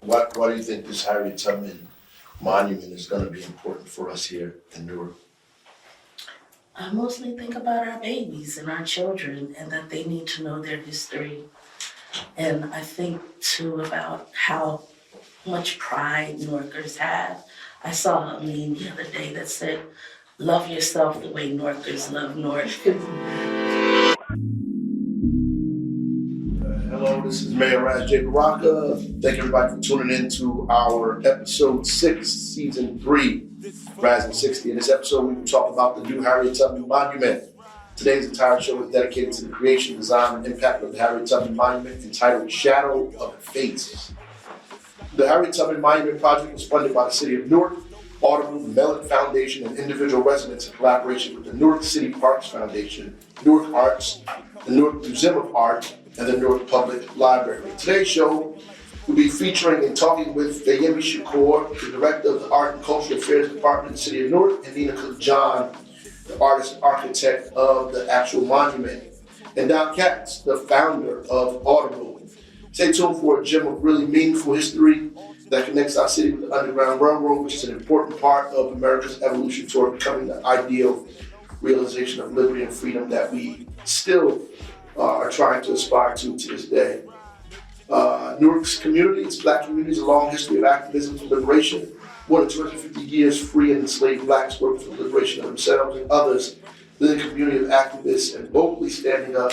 Why do you think this Harriet Tubman monument is going to be important for us here in Newark? I mostly think about our babies and our children and that they need to know their history. And I think too about how much pride Newarkers have. I saw a meme the other day that said, "Love yourself the way Newarkers love Newark." Hello, this is Mayor Raz J. Baraka. Thank everybody for tuning in to our episode 6, season 3, Raz and 60. In this episode, we will talk about the new Harriet Tubman Monument. Today's entire show is dedicated to the creation, design, and impact of the Harriet Tubman Monument, entitled Shadow of Fates. The Harriet Tubman Monument project was funded by the City of Newark, Audible, the Mellon Foundation, and individual residents in collaboration with the Newark City Parks Foundation, Newark Arts, the Newark Museum of Art, and the Newark Public Library. Today's show will be featuring and talking with Fayemi Shakur, the Director of the Art and Cultural Affairs Department in the City of Newark, and Nina Cook-John, the artist and architect of the actual monument, and Don Katz, the founder of Audible. Stay tuned for a gem of really meaningful history that connects our city with the Underground Railroad, which is an important part of America's evolution toward becoming the ideal realization of liberty and freedom that we still are trying to aspire to this day. Newark's community, its Black community, has a long history of activism for liberation. More than 250 years free and enslaved Blacks working for the liberation of themselves and others within a community of activists and vocally standing up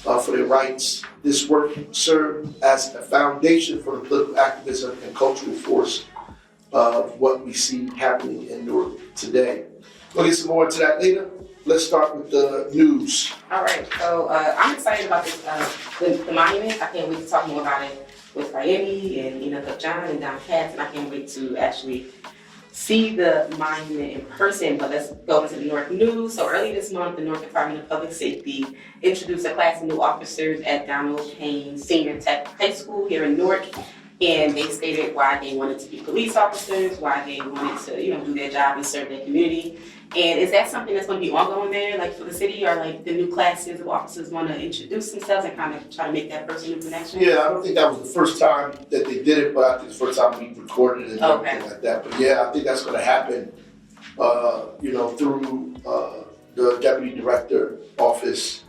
for their rights. This work served as a foundation for the political activism and cultural force of what we see happening in Newark today. We'll get some more into that later. Let's start with the news. All right, so I'm excited about this, the monument. I can't wait to talk more about it with Fayemi and Nina Cook-John and Don Katz, and I can't wait to actually see the monument in person. But let's go into the Newark news. So early this month, the Newark Department of Public Safety introduced a class of new officers at Donald Payne Senior Tech High School here in Newark. And they stated why they wanted to be police officers, why they wanted to, do their job and serve their community. And is that something that's going to be ongoing there, like for the city, or like the new classes of officers want to introduce themselves and kind of try to make that personal connection? Yeah, I don't think that was the first time that they did it, but I think it's the first time we recorded it and everything like that. But yeah, I think that's going to happen, through the Deputy Director Office,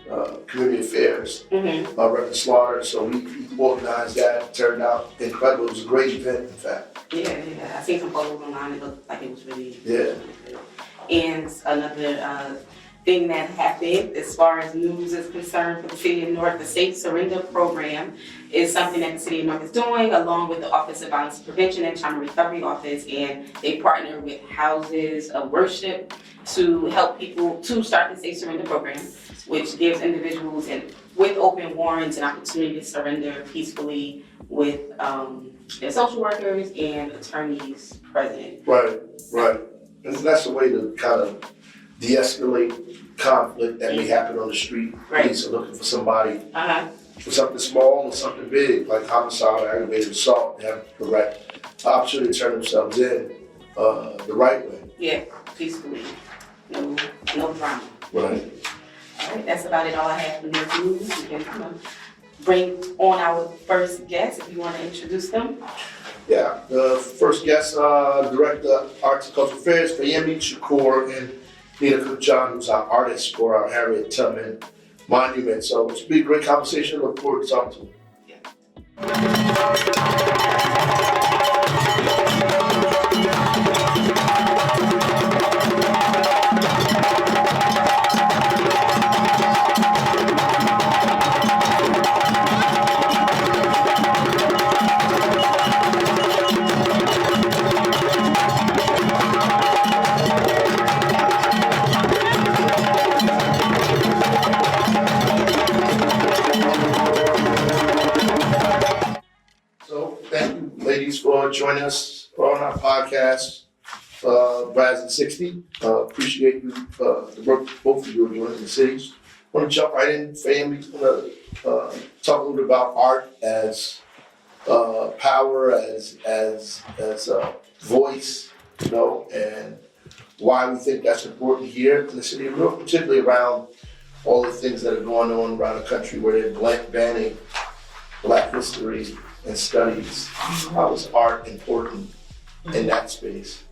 Community Affairs, Reverend Slaughter. So we organized that. It turned out incredible. It was a great event, in fact. Yeah. I seen some photos online. It looked like it was really Yeah. good. And another thing that happened as far as news is concerned for the City of Newark, the Safe Surrender Program is something that the City of Newark is doing along with the Office of Violence Prevention and Trauma Recovery Office, and they partner with houses of worship to help people to start the Safe Surrender Program, which gives individuals with open warrants an opportunity to surrender peacefully with their social workers and attorneys present. Right. And that's a way to kind of de-escalate conflict that may happen on the street. Right. Police are looking for somebody for something small or something big, like homicide or aggravated assault. They have the right opportunity to turn themselves in the right way. Yeah, peacefully. No drama. Right. All right, that's about it. All I have for the news. We can kind of bring on our first guest if you want to introduce them. Yeah, the first guest, Director of Arts and Cultural Affairs, Fayemi Shakur, and Nina Cook-John, who's our artist for our Harriet Tubman Monument. So it's been a great conversation. I look forward to talking to for joining us on our podcast, Raz and 60. Appreciate you, the work both of you are doing in the cities. Want to jump right in, family. Want to talk a little bit about art as power, as voice, and why we think that's important here in the city of Newark, particularly around all the things that are going on around the country where they're banning Black history and studies. How is art important in that space?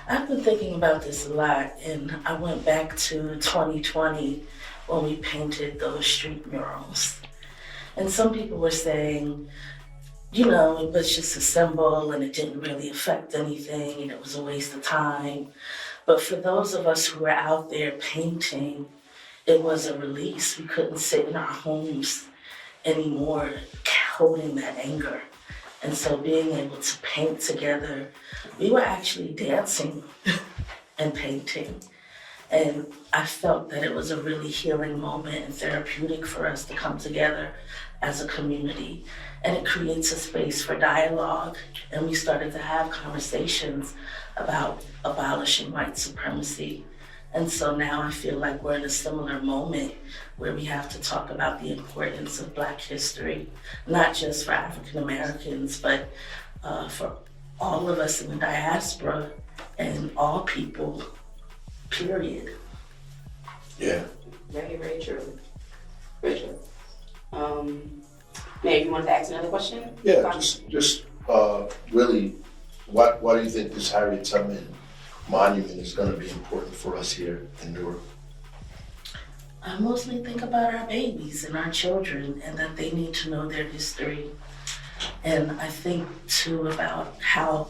I've been thinking about this a lot, and I went back to 2020 when we painted those street murals. And some people were saying, you know, it was just a symbol and it didn't really affect anything and it was a waste of time. But for those of us who were out there painting, it was a release. We couldn't sit in our homes anymore holding that anger. And so being able to paint together, we were actually dancing and painting. And I felt that it was a really healing moment and therapeutic for us to come together as a community. And it creates a space for dialogue. And we started to have conversations about abolishing white supremacy. And so now I feel like we're in a similar moment where we have to talk about the importance of Black history, not just for African Americans, but for all of us in the diaspora and all people, period. Yeah. Very, very true. Very true. Maybe you wanted to ask another question? Yeah, just really, why do you think this Harriet Tubman monument is going to be important for us here in Newark? I mostly think about our babies and our children and that they need to know their history. And I think too about how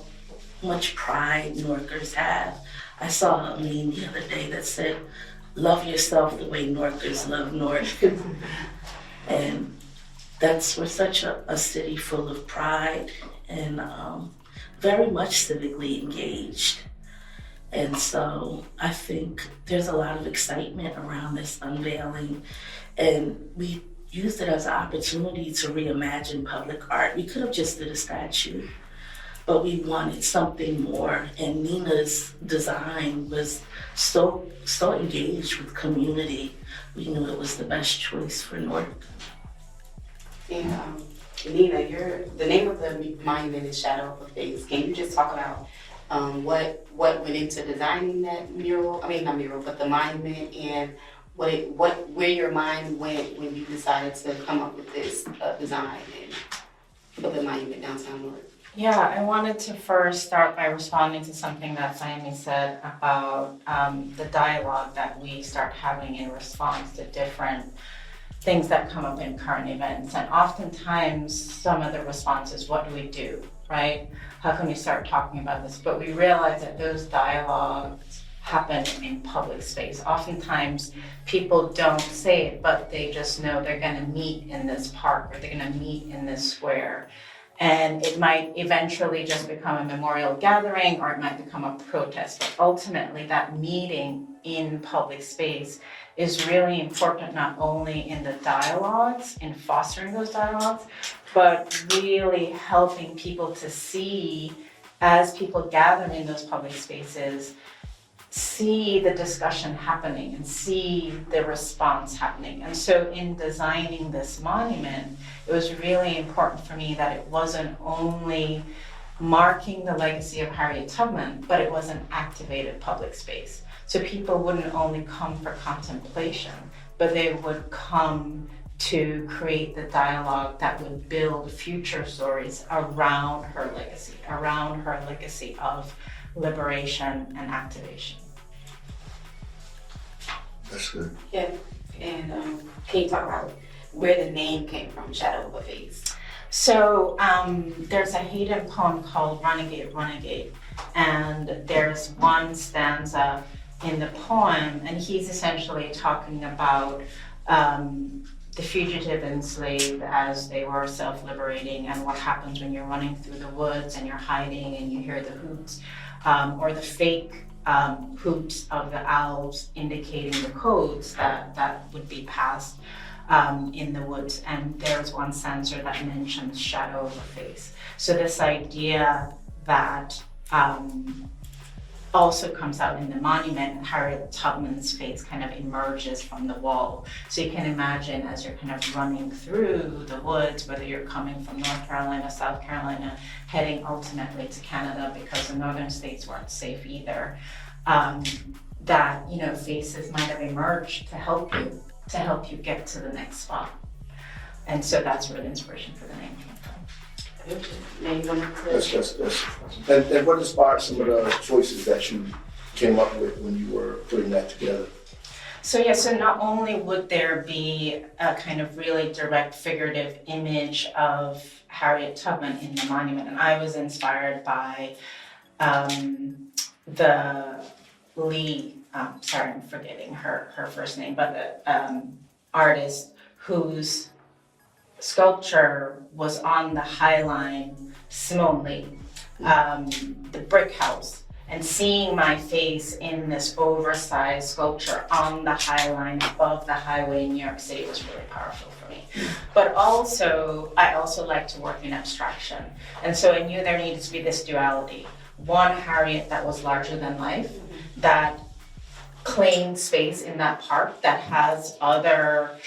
much pride Newarkers have. I saw a meme the other day that said, "Love yourself the way Newarkers love Newark." And we're such a city full of pride and very much civically engaged. And so I think there's a lot of excitement around this unveiling, and we used it as an opportunity to reimagine public art. We could have just did a statue, but we wanted something more, and Nina's design was so engaged with community. We knew it was the best choice for Newark. And Nina, the name of the monument is Shadow of a Face. Can you just talk about what went into designing that mural? I mean, not mural, but the monument, and where your mind went when you decided to come up with this design and put the monument downtown Newark? Yeah, I wanted to first start by responding to something that Sayemi said about the dialogue that we start having in response to different things that come up in current events. And oftentimes some of the response is, what do we do, right? How can we start talking about this? But we realize that those dialogues happen in public space. Oftentimes people don't say it, but they just know they're gonna meet in this park or they're gonna meet in this square. And it might eventually just become a memorial gathering or it might become a protest. But ultimately that meeting in public space is really important, not only in the dialogues, in fostering those dialogues, but really helping people to see, as people gather in those public spaces, see the discussion happening and see the response happening. And so in designing this monument, it was really important for me that it wasn't only marking the legacy of Harriet Tubman, but it was an activated public space. So people wouldn't only come for contemplation, but they would come to create the dialogue that would build future stories around her legacy of liberation and activation. That's good. Yeah, and can you talk about where the name came from, Shadow of a Face? So there's a Hayden poem called Renegade, Renegade, and there's one stanza in the poem, and he's essentially talking about the fugitive enslaved as they were self-liberating and what happens when you're running through the woods and you're hiding and you hear the hoots or the fake hoots of the owls indicating the codes that would be passed in the woods. And there's one stanza that mentions shadow of a face. So this idea that also comes out in the monument, Harriet Tubman's face kind of emerges from the wall. So you can imagine as you're kind of running through the woods, whether you're coming from North Carolina, South Carolina, heading ultimately to Canada because the northern states weren't safe either, that, you know, faces might have emerged to help you get to the next spot. And so that's where the inspiration for the name came from. Maybe one of That's. And what inspired some of the choices that you came up with when you were putting that together? So not only would there be a kind of really direct figurative image of Harriet Tubman in the monument, and I was inspired by the Lee, sorry, I'm forgetting her first name, but the artist whose sculpture was on the High Line, Simone Lee, the brick house. And seeing my face in this oversized sculpture on the High Line above the highway in New York City was really powerful for me. But also, I also like to work in abstraction. And so I knew there needed to be this duality. One Harriet that was larger than life, that claimed space in that park, that has other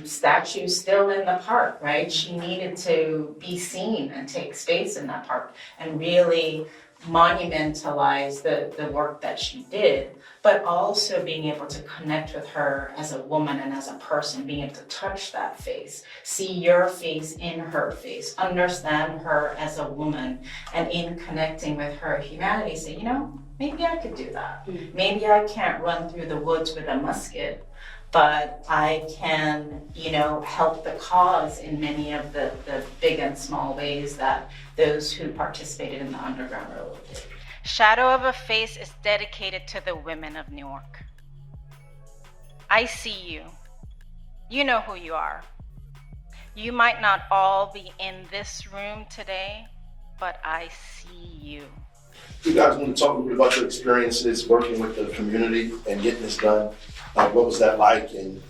statues still in the park, right? She needed to be seen and take space in that park and really monumentalize the work that she did, but also being able to connect with her as a woman and as a person, being able to touch that face, see your face in her face, understand her as a woman, and in connecting with her humanity, say, maybe I could do that. Maybe I can't run through the woods with a musket, but I can, help the cause in many of the big and small ways that those who participated in the Underground Railroad did. Shadow of a Face is dedicated to the women of Newark. I see you. You know who you are. You might not all be in this room today, but I see you. You guys want to talk a little bit about your experiences working with the community and getting this done? What was that like, and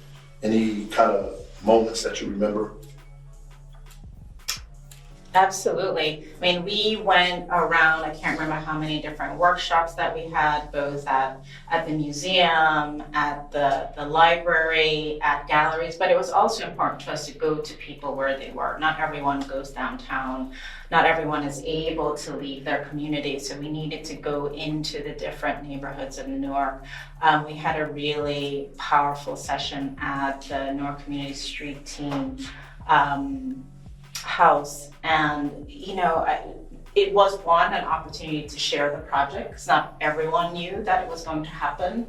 any kind of moments that you remember? Absolutely. I mean, we went around, I can't remember how many different workshops that we had, both at the museum, at the library, at galleries, but it was also important to us to go to people where they were. Not everyone goes downtown. Not everyone is able to leave their community, so we needed to go into the different neighborhoods of Newark. We had a really powerful session at the Newark Community Street Team house, and it was an opportunity to share the project, because not everyone knew that it was going to happen.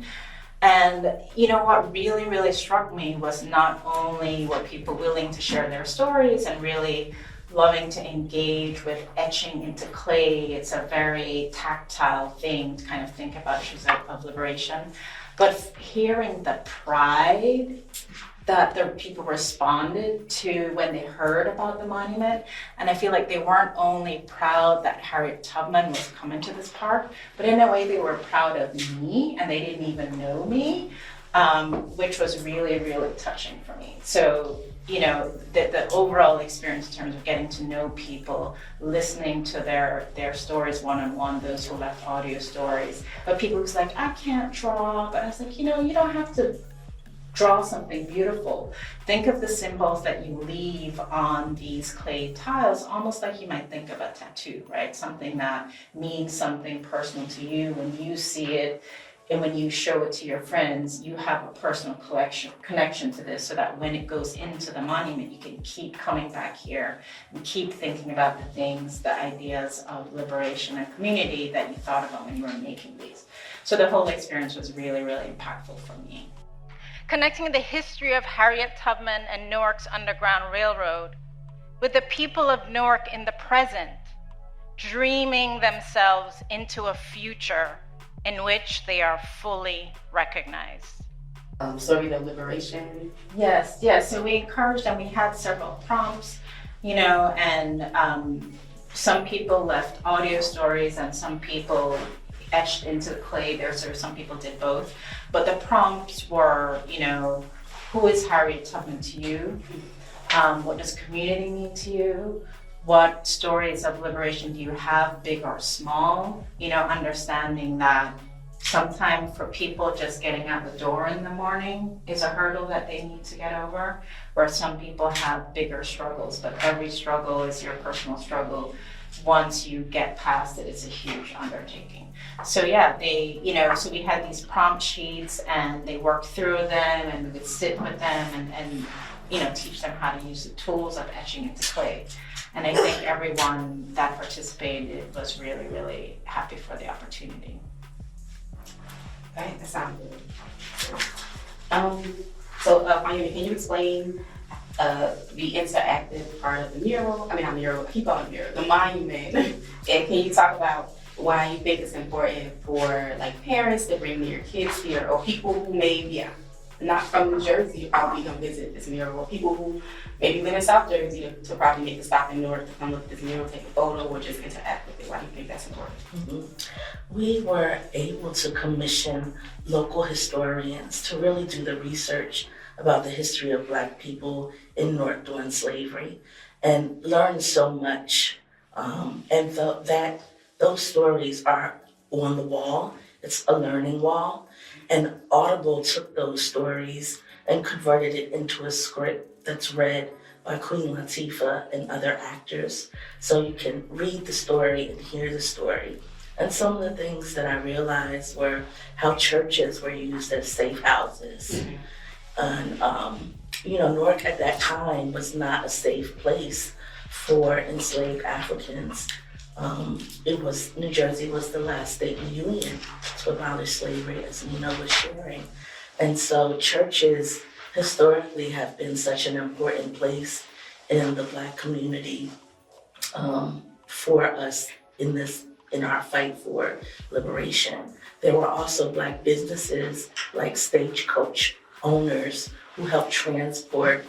And what really struck me was not only were people willing to share their stories and really loving to engage with etching into clay. It's a very tactile thing to kind of think about issues of liberation, but hearing the pride that the people responded to when they heard about the monument. And I feel like they weren't only proud that Harriet Tubman was coming to this park, but in a way they were proud of me, and they didn't even know me, which was really touching for me. So, the overall experience in terms of getting to know people, listening to their stories one-on-one, those who left audio stories, but people who's like, I can't draw, but I was like, you don't have to draw something beautiful. Think of the symbols that you leave on these clay tiles, almost like you might think of a tattoo, right? Something that means something personal to you when you see it, and when you show it to your friends, you have a personal connection to this, so that when it goes into the monument, you can keep coming back here and keep thinking about the things, the ideas of liberation and community that you thought about when you were making these. So the whole experience was really impactful for me. Connecting the history of Harriet Tubman and Newark's Underground Railroad with the people of Newark in the present, dreaming themselves into a future in which they are fully recognized. Story of liberation. Yes. So we encouraged, and we had several prompts, and some people left audio stories and some people etched into the clay. Some people did both. But the prompts were, who is Harriet Tubman to you? What does community mean to you? What stories of liberation do you have, big or small? Understanding that sometimes for people just getting out the door in the morning is a hurdle that they need to get over, where some people have bigger struggles, but every struggle is your personal struggle. Once you get past it, it's a huge undertaking. So so we had these prompt sheets, and they worked through them, and we would sit with them and teach them how to use the tools of etching into clay. And I think everyone that participated was really, really happy for the opportunity. Okay, that sounds good. Mayumi, can you explain the interactive part of the mural? I mean, not mural, I keep calling it mural, the monument. And can you talk about why you think it's important for like parents to bring their kids here, or people who may be not from New Jersey probably come visit this mural, or people who maybe live in South Jersey to probably make a stop in Newark to come look at this mural, take a photo, or just interact with it? Why do you think that's important? Mm-hmm. We were able to commission local historians to really do the research about the history of Black people in Newark during slavery and learn so much. Those stories are on the wall. It's a learning wall. And Audible took those stories and converted it into a script that's read by Queen Latifah and other actors. So you can read the story and hear the story. And some of the things that I realized were how churches were used as safe houses. And, Newark at that time was not a safe place for enslaved Africans. New Jersey was the last state in the Union to abolish slavery, as Nina was sharing. And so churches historically have been such an important place in the Black community for us in our fight for liberation. There were also Black businesses like Stagecoach owners who helped transport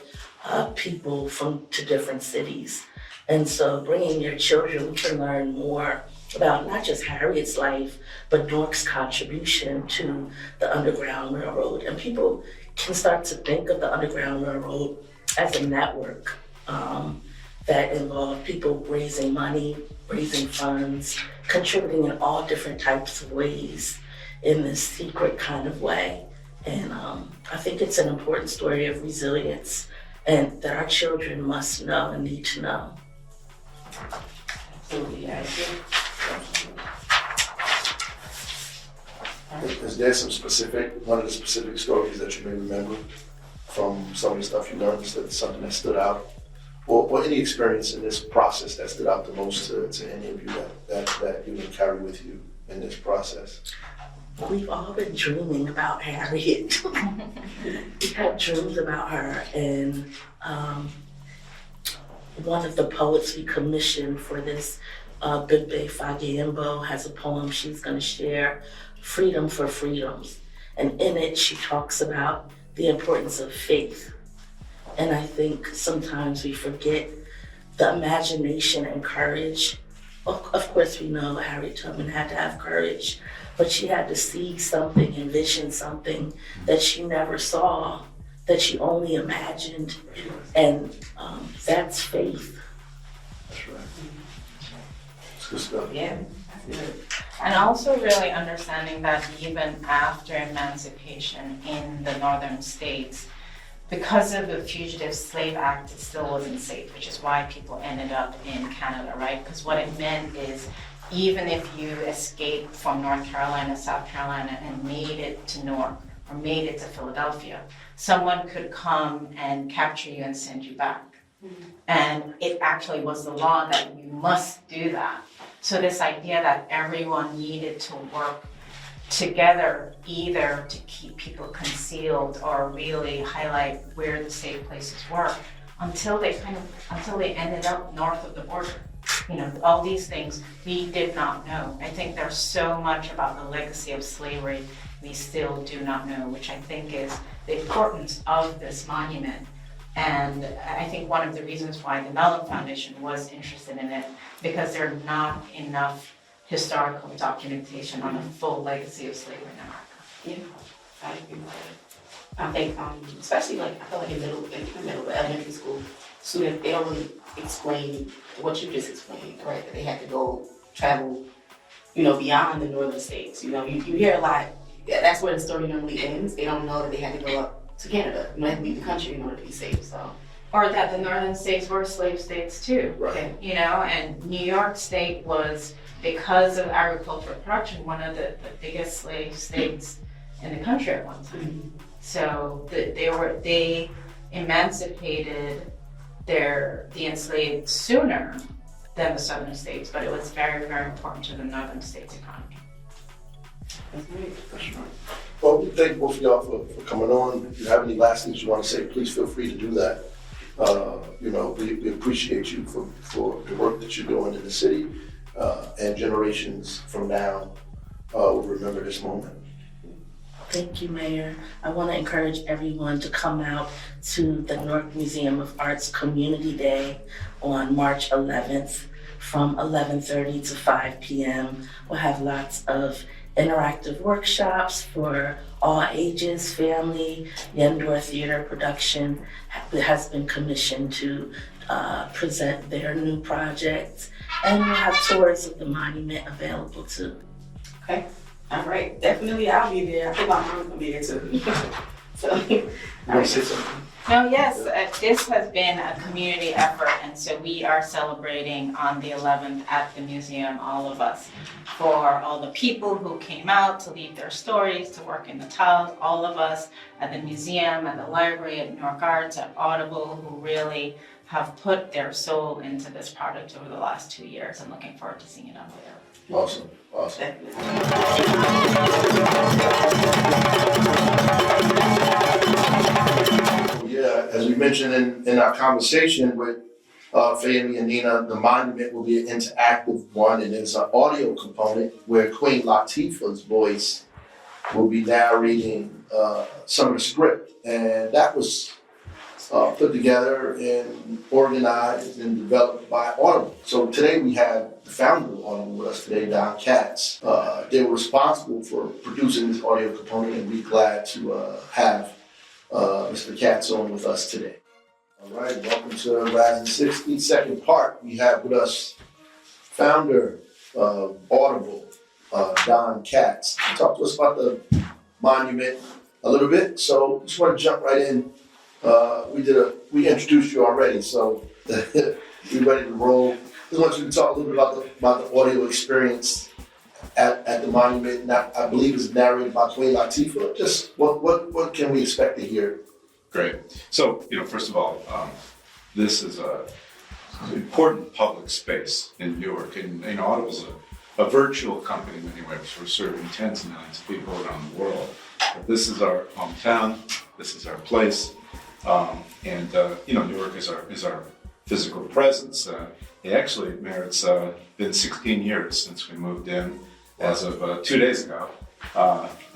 people to different cities. And so bringing your children, we can learn more about not just Harriet's life, but Newark's contribution to the Underground Railroad. And people can start to think of the Underground Railroad as a network that involved people raising money, raising funds, contributing in all different types of ways in this secret kind of way. And I think it's an important story of resilience and that our children must know and need to know. Absolutely, I agree. Is there one of the specific stories that you may remember from some of the stuff you learned, something that stood out? Or any experience in this process that stood out the most to any of you that you can carry with you in this process? We've all been dreaming about Harriet. We had dreams about her, and one of the poets we commissioned for this, Bimpe Fagiyembo, has a poem she's going to share, Freedom for Freedoms. And in it, she talks about the importance of faith. And I think sometimes we forget the imagination and courage. Of course, we know Harriet Tubman had to have courage, but she had to see something, envision something that she never saw, that she only imagined. And that's faith. That's right. It's good stuff. Yeah, that's good. And also really understanding that even after emancipation in the northern states, because of the Fugitive Slave Act, it still wasn't safe, which is why people ended up in Canada, right? Because what it meant is even if you escaped from North Carolina, South Carolina, and made it to Newark or made it to Philadelphia, someone could come and capture you and send you back. And it actually was the law that you must do that. So this idea that everyone needed to work together either to keep people concealed or really highlight where the safe places were until they ended up north of the border. All these things we did not know. I think there's so much about the legacy of slavery we still do not know, which I think is the importance of this monument. And I think one of the reasons why the Mellon Foundation was interested in it, because there are not enough historical documentation on the full legacy of slavery in America. Yeah, I agree with that. I think, especially I feel like in middle, elementary school, students, they don't really explain what you just explained, right? That they had to travel, beyond the northern states. You hear a lot, that's where the story normally ends. They don't know that they had to go up to Canada. They had to leave the country in order to be safe, so. Or that the northern states were slave states too. Right. And New York State was, because of agricultural production, one of the biggest slave states in the country at one time. So they emancipated the enslaved sooner than the southern states, but it was very, very important to the northern states' economy. That's right. That's right. Well, we thank both of y'all for coming on. If you have any last things you want to say, please feel free to do that. We appreciate you for the work that you're doing in the city, and generations from now will remember this moment. Thank you, Mayor. I want to encourage everyone to come out to the Newark Museum of Art's Community Day on March 11th from 11:30 to 5 p.m. We'll have lots of interactive workshops for all ages. Family Yendor Theater Production has been commissioned to present their new project, and we'll have tours of the monument available too. Okay. All right. Definitely, I'll be there. I think my mom's gonna be there too. So, You want to say something? No, yes, this has been a community effort, and so we are celebrating on the 11th at the museum, all of us, for all the people who came out to leave their stories, to work in the tiles, all of us at the museum, at the library, at New York Arts, at Audible, who really have put their soul into this project over the last 2 years, and looking forward to seeing it unveiled. Awesome. definitely. Yeah, as we mentioned in our conversation with Fayemi and Nina, the monument will be an interactive one, and there's an audio component where Queen Latifah's voice will be narrating some of the script, and that was put together and organized and developed by Audible. So today we have the founder of Audible with us today, Don Katz. They were responsible for producing this audio component, and we're glad to have Mr. Katz on with us today. All right, welcome to Rising 60. Second part, we have with us founder of Audible, Don Katz. Talk to us about the monument a little bit. So just want to jump right in. We introduced you already, so we're ready to roll. Just want you to talk a little bit about the audio experience at the monument. Now, I believe it's narrated by Queen Latifah. Just what can we expect to hear? Great. So, first of all, this is an important public space in Newark, and Audible's a virtual company in many ways. We're serving tens of millions of people around the world. But this is our hometown. This is our place. Newark is our physical presence. Mayor, it's been 16 years since we moved in as of 2 days ago,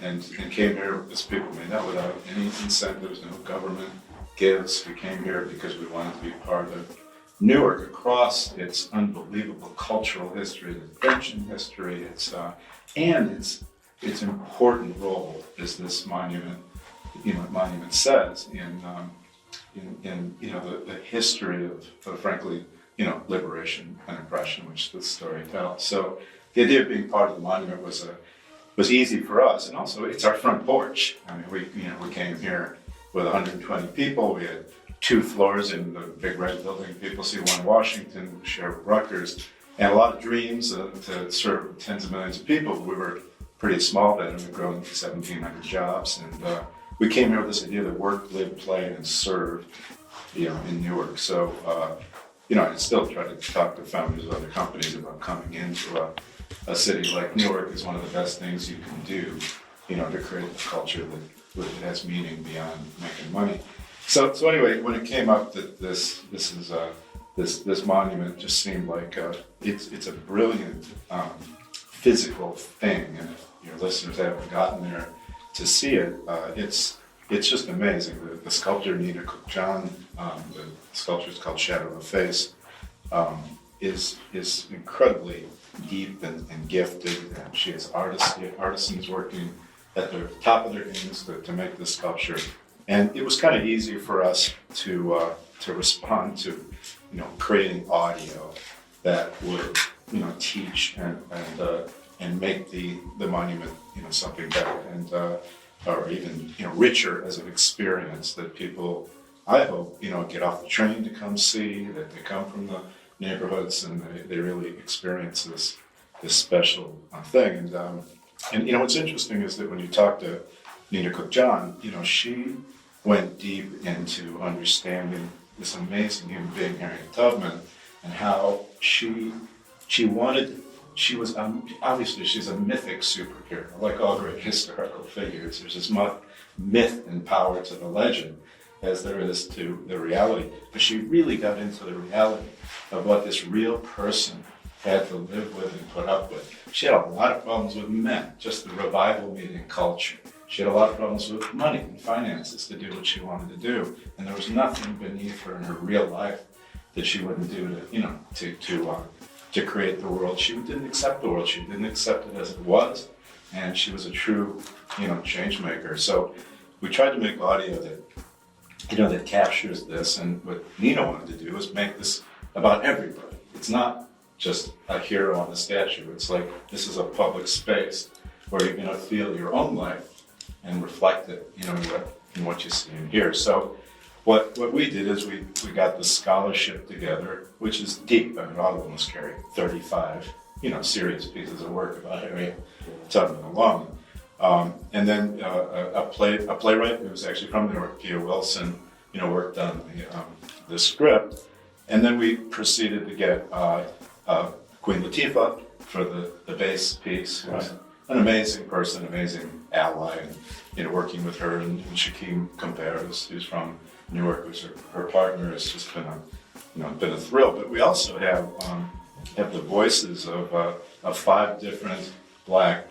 and came here, as people may know, without any incentives, no government gives. We came here because we wanted to be part of Newark across its unbelievable cultural history, its invention history, its important role as this monument, says in the history of frankly, liberation and oppression, which this story tells. So the idea of being part of the monument was easy for us, and also it's our front porch. I mean, we came here with 120 people. We had 2 floors in the big red building. People see One Washington, share with Rutgers, and a lot of dreams to serve tens of millions of people. We were pretty small then, and we've grown to 1,700 jobs, and we came here with this idea that work, live, play, and serve, in Newark. So, I still try to talk to founders of other companies about coming into a city like Newark is one of the best things you can do, to create a culture that has meaning beyond making money. So anyway, when it came up that this monument just seemed like it's a brilliant physical thing, and if your listeners haven't gotten there to see it, it's just amazing. The sculptor Nina Cook-John, the sculpture is called Shadow of a Face, is incredibly deep and gifted, and she has artisans working at the top of their games to make this sculpture. And it was kind of easy for us to respond to, creating audio that would, teach and make the monument, something better and or even richer as an experience that people, I hope, get off the train to come see, that they come from the neighborhoods and they really experience this special thing. And what's interesting is that when you talk to Nina Cook-John, she went deep into understanding this amazing human being, Harriet Tubman, and how she was obviously she's a mythic superhero, like all great historical figures. There's as much myth and power to the legend as there is to the reality. But she really got into the reality of what this real person had to live with and put up with. She had a lot of problems with men, just the revival meeting culture. She had a lot of problems with money and finances to do what she wanted to do. And there was nothing beneath her in her real life that she wouldn't do to create the world. She didn't accept the world. She didn't accept it as it was. And she was a true, change maker. So we tried to make audio that captures this. And what Nina wanted to do was make this about everybody. It's not just a hero on a statue. It's like, this is a public space where you're going to feel your own life and reflect it, in what you see and hear. So what we did is we got the scholarship together, which is deep. I mean, Audible must carry 35, serious pieces of work about Harriet Tubman alone. And then a playwright who was actually from New York, Peter Wilson, worked on the script. And then we proceeded to get Queen Latifah for the bass piece, who's an amazing person, amazing ally, and working with her and Shakim Compere, who's from New York, who's her partner, has just been a thrill. But we also have the voices of 5 different Black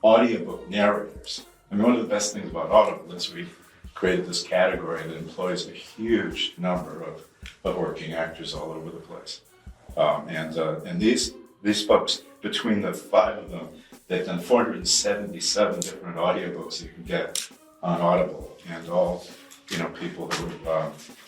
audiobook narrators. I mean, one of the best things about Audible is we created this category that employs a huge number of working actors all over the place. And these folks, between the 5 of them, they've done 477 different audiobooks that you can get on Audible, and all, people who,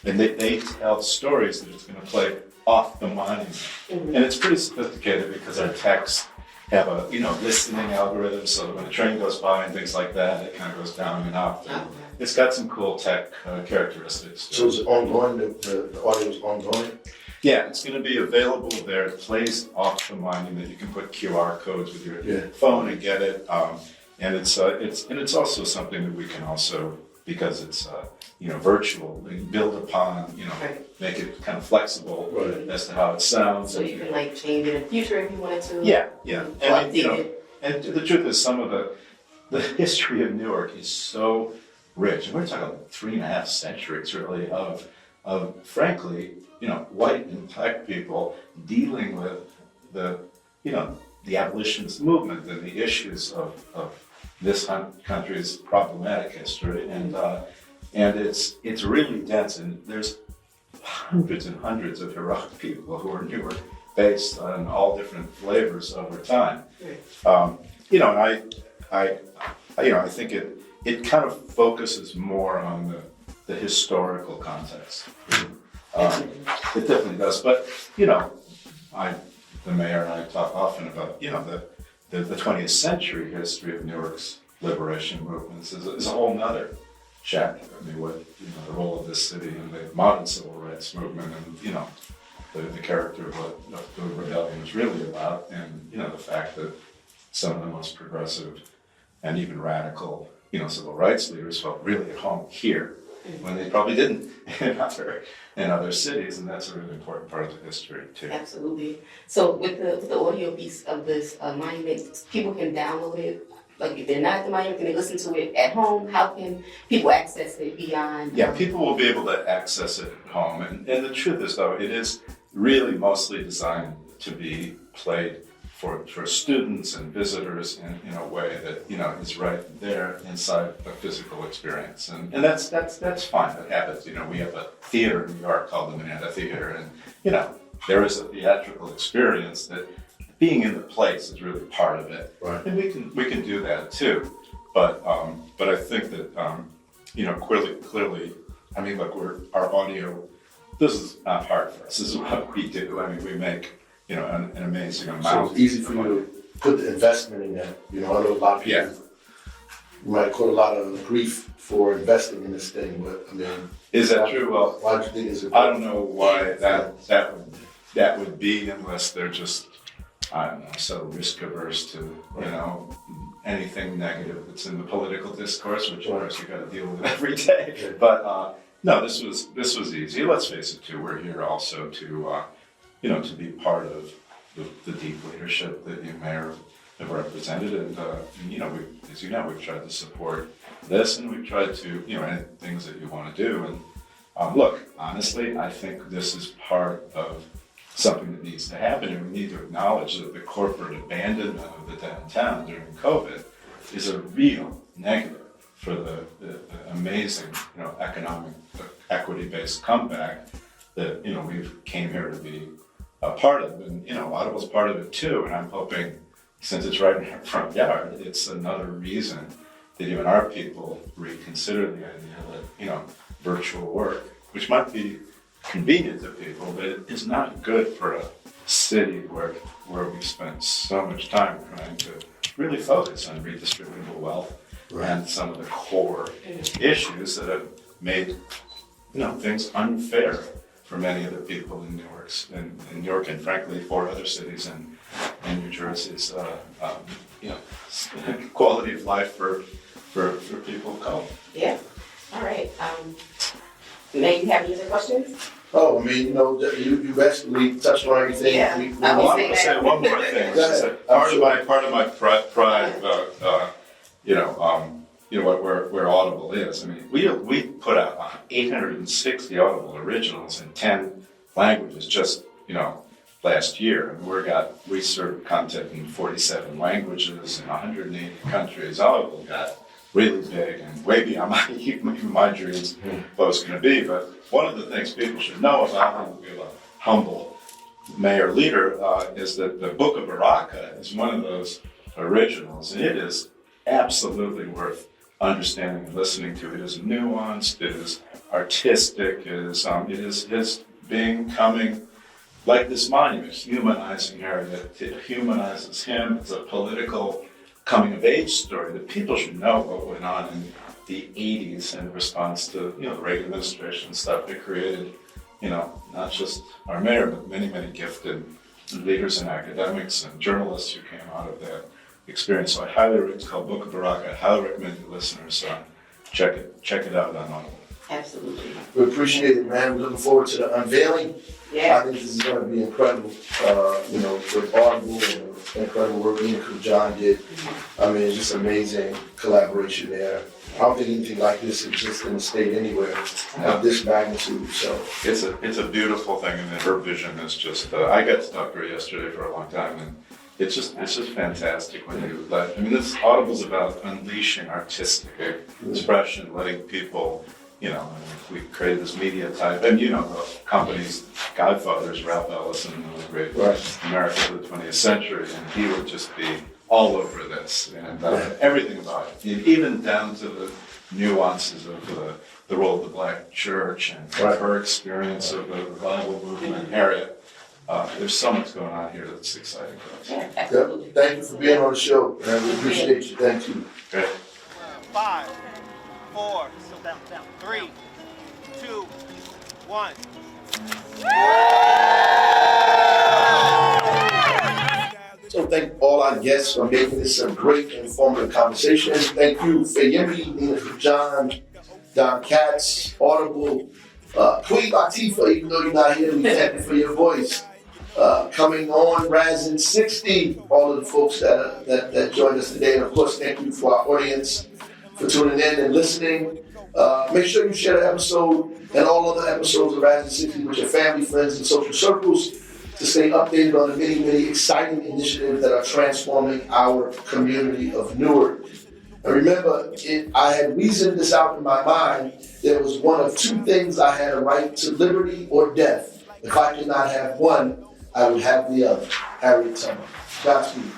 and they tell stories that it's going to play off the monument. Mm-hmm. And it's pretty sophisticated because our texts have a, listening algorithm, so that when a train goes by and things like that, it kind of goes down and up. And it's got some cool tech characteristics. So is it ongoing? The audio is ongoing? Yeah, it's going to be available there. It plays off the monument. You can put QR codes with your phone and get it. And it's also something that we can also, because it's virtual, we can build upon. Make it kind of flexible as to how it sounds. So you can change it in the future if you wanted to. Yeah. And and the truth is, some of the history of Newark is so rich, and we're talking 3.5 centuries really of frankly, white and Black people dealing with the abolitionist movement and the issues of this country's problematic history, and it's really dense, and there's hundreds and hundreds of heroic people who are Newark based on all different flavors over time. And I think it kind of focuses more on the historical context. It definitely does, but the mayor and I talk often about the 20th century history of Newark's liberation movements is a whole nother chapter. I mean, what the role of this city in the modern civil rights movement, and the character of what the rebellion was really about, and the fact that some of the most progressive and even radical civil rights leaders felt really at home here, when they probably didn't in other cities, and that's a really important part of the history too. Absolutely. So with the audio piece of this monument, people can download it. Like if they're not at the monument, can they listen to it at home? How can people access it beyond? Yeah, people will be able to access it at home, and the truth is, though, it is really mostly designed to be played for students and visitors in a way that is right there inside a physical experience, and that's fine. That happens. We have a theater in New York called the Manhattan Theater, and there is a theatrical experience that being in the place is really part of it. Right. And we can do that too, but I think that clearly, I mean, look, our audio. This is not hard for us. This is what we do. I mean, we make an amazing amount. So it's easy for you to put the investment in that. I know a lot of people might quote a lot of grief for investing in this thing, but I mean, is that true? Well, why do you think it's I don't know why that would be, unless they're just, I don't know, so risk averse to anything negative that's in the political discourse, which of course you got to deal with every day. But No, this was easy. Let's face it, too. We're here also to, to be part of the deep leadership that you mayor have represented, and as you know, we've tried to support this, and we've tried to, any things that you want to do. And look, honestly, I think this is part of something that needs to happen, and we need to acknowledge that the corporate abandonment of the downtown during COVID is a real negative for the amazing, economic equity-based comeback that, we've came here to be a part of. And, Audible's part of it too. And I'm hoping, since it's right in our front yard, it's another reason that even our people reconsider the idea that, virtual work, which might be convenient to people, but it is not good for a city where we spend so much time trying to really focus on redistributable wealth and some of the core issues that have made things unfair for many of the people in New York, and frankly for other cities in New Jersey's quality of life for people of color. Yeah. All right. May you have any other questions? Oh, I mean, you basically touched on everything. Yeah. I want to say one more thing. Go ahead. Part of my pride, where Audible is. I mean, we put out 860 Audible originals in 10 languages just last year. And we serve content in 47 languages in 180 countries. Audible got really big and way beyond my dreams what it's going to be. But one of the things people should know about we have a humble mayor leader is that the Book of Baraka is one of those originals, and it is absolutely worth understanding and listening to. It is nuanced, it is artistic, it is becoming like this monument, humanizing Harriet. It humanizes him. It's a political coming of age story that people should know what went on in the 80s in response to the Reagan administration stuff that created, not just our mayor, but many, many gifted leaders and academics and journalists who came out of that experience. So it's called Book of Baraka. I highly recommend you listeners check it out on Audible. Absolutely. We appreciate it, man. We're looking forward to the unveiling. Yeah. I think this is going to be incredible, with Audible and the incredible work me and John did. I mean, it's just amazing collaboration there. I don't think anything like this exists in the state anywhere of this magnitude, so. It's a beautiful thing, and her vision is just, I got to talk to her yesterday for a long time, and it's just fantastic when you this Audible's about unleashing artistic expression, letting people, we created this media type, and the company's godfathers, Ralph Ellison, the great America of the 20th century, and he would just be all over this, and everything about it, even down to the nuances of the role of the Black church and her experience of the revival movement and Harriet. There's so much going on here that's exciting for us. Yeah, absolutely. Thank you for being on the show, and we appreciate you. Thank you. Great. 5, 4, 3, 2, 1. So thank all our guests for making this a great informative conversation. Thank you, Fayemi, Nina John, Don Katz, Audible, Queen Latifah, even though you're not here, we thank you for your voice. Coming on, Razin 60, all of the folks that joined us today. And of course, thank you for our audience for tuning in and listening. Make sure you share the episode and all other episodes of Razin 60 with your family, friends, and social circles to stay updated on the many, many exciting initiatives that are transforming our community of Newark. And remember, I had reasoned this out in my mind. There was one of two things: I had a right to liberty or death. If I could not have one, I would have the other. Harriet Tubman. Godspeed.